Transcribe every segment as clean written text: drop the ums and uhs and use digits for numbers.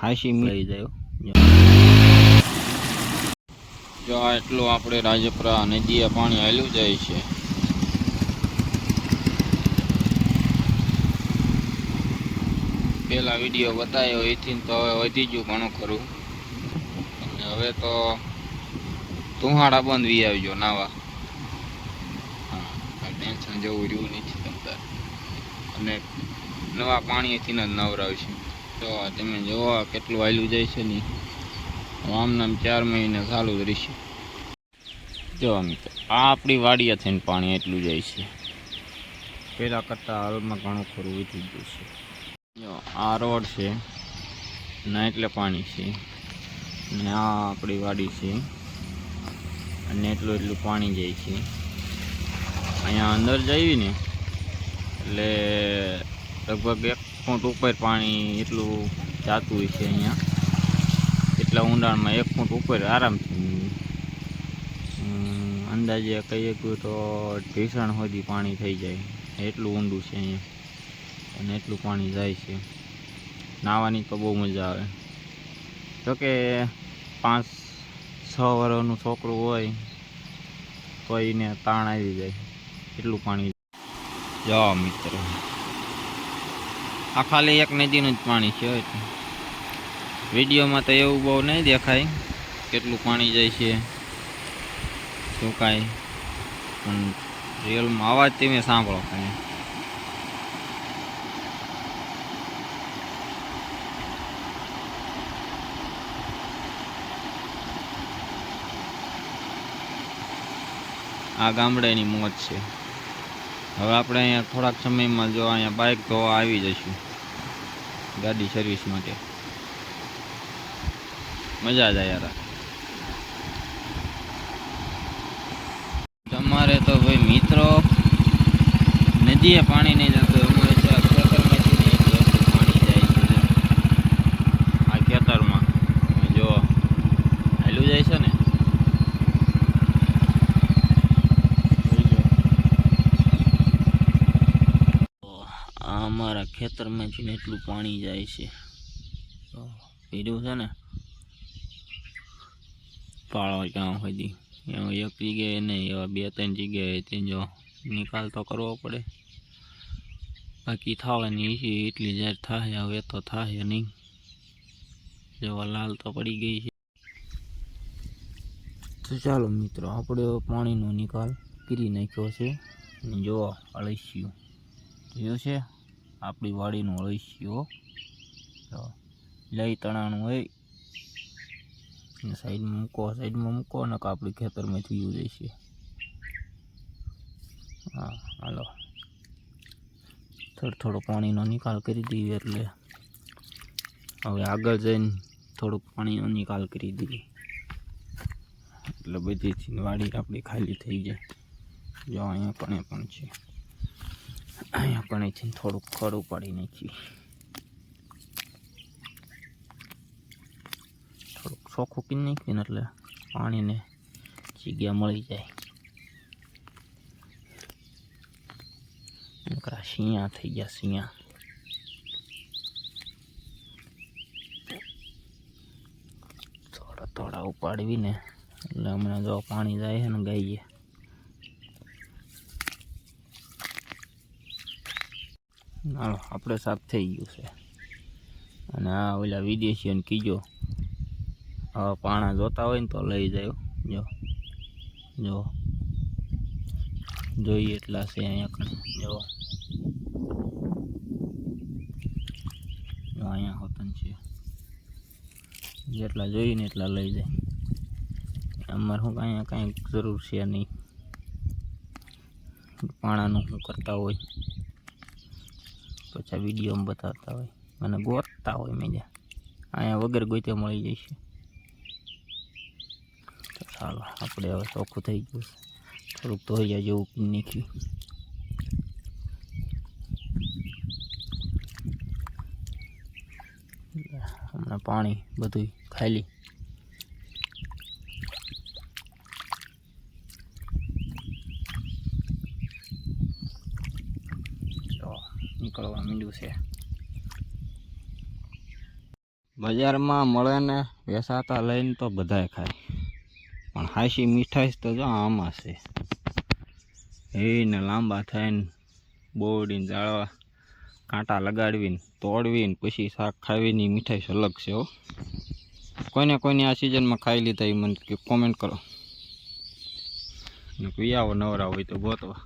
હાશી લઈ જાય જો એટલું આપણે રાજપરા નદીએ પાણી હાલ્યું જાય છે. પેલા વિડીયો બતાવ્યો એથી તો હવે વધી ગયું ઘણું ખરું. હવે તો તુહાડા બંધ વી આવજો નાવા. હા, ટેન્શન જેવું રહ્યું નથી તમતાર. અને નવા પાણીથી જ નવરાવશે. તો તમે જોવો કેટલું હાલ્યું જાય છે ને. આમ નામ 4 મહિને ચાલુ જ રહેશે. જો મિત્રો આ આપણી વાડીએ થઈને પાણી એટલું જાય છે. પહેલાં કરતાં હાલમાં ઘણું ખરું વધી ગયું છે. જો આ રોડ છે ને એટલે પાણી છે ને આ આપણી વાડી છે અને એટલું પાણી જાય છે. અહીંયા અંદર જઈએ ને એટલે લગભગ 1 ફૂટ ઉપર પાણી એટલું જાતું હોય છે. અહીંયા એટલા ઊંડાણમાં 1 ફૂટ ઉપર આરામથી અંદાજે કહીએ તો ઢીસણ સુધી પાણી થઈ જાય એટલું ઊંડું છે અહીંયા. અને એટલું પાણી જાય છે. નાહવાની તો બહુ મજા આવે. જોકે 5-6 વર્ષનું છોકરું હોય તો એને તાણ આવી જાય એટલું પાણી. જો મિત્રો આ ખાલી એક નદીનું જ પાણી છે. વિડીયોમાં તો એવું બહુ નહીં દેખાય કેટલું પાણી જાય છે શું કાંઈ, પણ રિયલમાં અવાજ તમે સાંભળો ખાલી. આ ગામડાની મોજ છે. હવે આપણે અહીંયા થોડાક સમયમાં જો અહીંયા બાઇક ધોવા આવી જઈશું ગાડી સર્વિસ માટે. મજા જ યાર. તમારે તો ભાઈ મિત્રો નદીએ પાણી નહીં જતું, અમારે ખેતરમાંથી એટલું પાણી જાય છે. આ ખેતરમાં જો હાલ્યું જાય છે ને. અમારા ખેતરમાંથી એટલું પાણી જાય છે. પીડ્યું છે ને પાળો ક્યાં સુધી એક જગ્યાએ નહીં, એવા 2-3 જગ્યાએ જો નિકાલ તો કરવો પડે. બાકી થવાની છે એટલી જ્યારે થાય, હવે તો થાય નહીં. જેવા લાલ તો પડી ગઈ છે. તો ચાલો મિત્રો આપણે પાણીનો નિકાલ કરી નાખ્યો છે. જો અળસિયું જોયું છે આપણી વાડીનું અળસિયું. લઈ તણાનું હોય સાઈડમાં મૂકો ને આપણી ખેતરમાં થયું જાય છે. હા હાલો થોડો પાણીનો નિકાલ કરી દઈએ એટલે હવે આગળ જઈને થોડુંક પાણીનો નિકાલ કરી દઈએ એટલે બધીથી વાડી આપણી ખાલી થઈ જાય. જો અહીંયા પણ છે, અહીંયા પણ થોડુંક ખડ ઉપાડી નાખીએ. થોડુંક ચોખ્ખું કરી નાખીએ ને એટલે પાણીને જગ્યા મળી જાય. નકરા શિયા થઈ ગયા શિયા. થોડા ઉપાડવી ને એટલે હમણાં જો પાણી જાય છે ને ગાઈએ. હાલો આપણે સાફ થઈ ગયું છે. અને આ ઓલા વિદેશીઓને કીજો હવે પાણા જોતા હોય ને તો લઈ જાય. જો જોઈએ એટલા છે અહીંયા. જો અહીંયા હોતન છે, જેટલા જોઈને એટલા લઈ જાય. અમારે શું અહીંયા કાંઈ જરૂર છે નહીં. પાણાનું શું કરતા હોય પછી વિડીયોમાં બતાવતા હોય અને ગોતતા હોય. મેજા અહીંયા વગર ગોતે મળી જશે. તો ચાલો આપણે હવે ચોખ્ખું થઈ ગયું. થોડુંક ધોઈયા જેવું પી નાખ્યું. હમણાં પાણી બધું ખાલી. નીકળવા માંડ્યું છે. બજારમાં મળે ને વેચાતા લઈને તો બધાય ખાય, પણ હાશી મીઠાઈ તો જો આમાં છે. એને લાંબા થઈને બોડીને જાળવા કાંટા લગાડવીને તોડવીને પછી શાક ખાવીની મીઠાઈ અલગ છે હો. કોઈને આ સિઝનમાં ખાઈ લીધા એ મને કોમેન્ટ કરો ને કોઈ આવો નવરા હોય તો ગોતવા,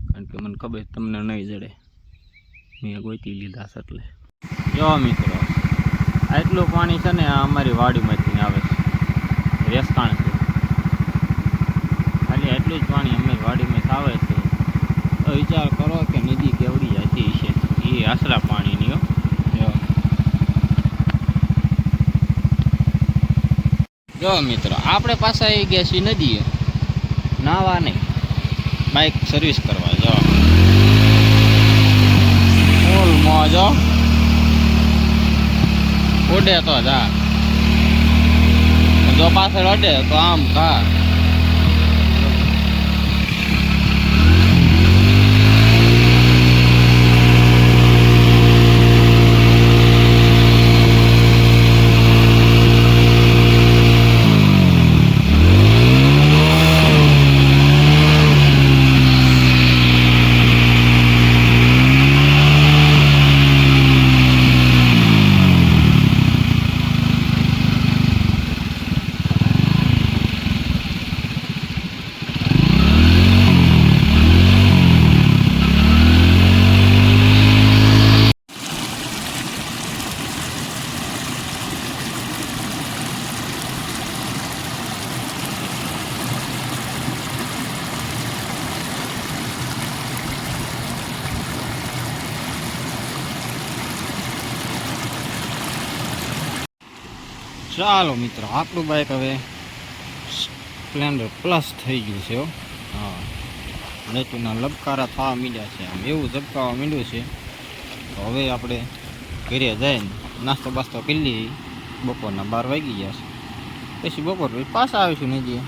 કારણ કે મને ખબર તમને નહીં જડે, મેં ગોતી લીધા છે. એટલે જો મિત્રો આટલું પાણી છે ને આ અમારી વાડીમાંથી આવે છે, રેસકાણ છે. ખાલી આટલું જ પાણી અમારી વાડીમાં આવે છે. તો વિચાર કરો કે નદી કેવડી જતી છે એ આશરા પાણીની હો. જો મિત્રો આપણે પાછા આવી ગયા છીએ નદીએ નાવા નહીં, બાઇક સર્વિસ કરવા. જો ફૂલ મોજ ઉડે તો જા, જો પાછળ અડે તો આમ ખા. ચાલો મિત્રો આપણું બાઇક હવે સ્પ્લેન્ડર પ્લસ થઈ ગયું છે. હા, નેતુના લબકારા થવા માંડ્યા છે, આમ એવું ઝબકાવા માંડ્યું છે. તો હવે આપણે ઘરે જઈને નાસ્તો બાસ્તો કરી લઈએ. બપોરના 12 વાગી ગયા છે, પછી બપોર પાછા આવીશું નજીએ.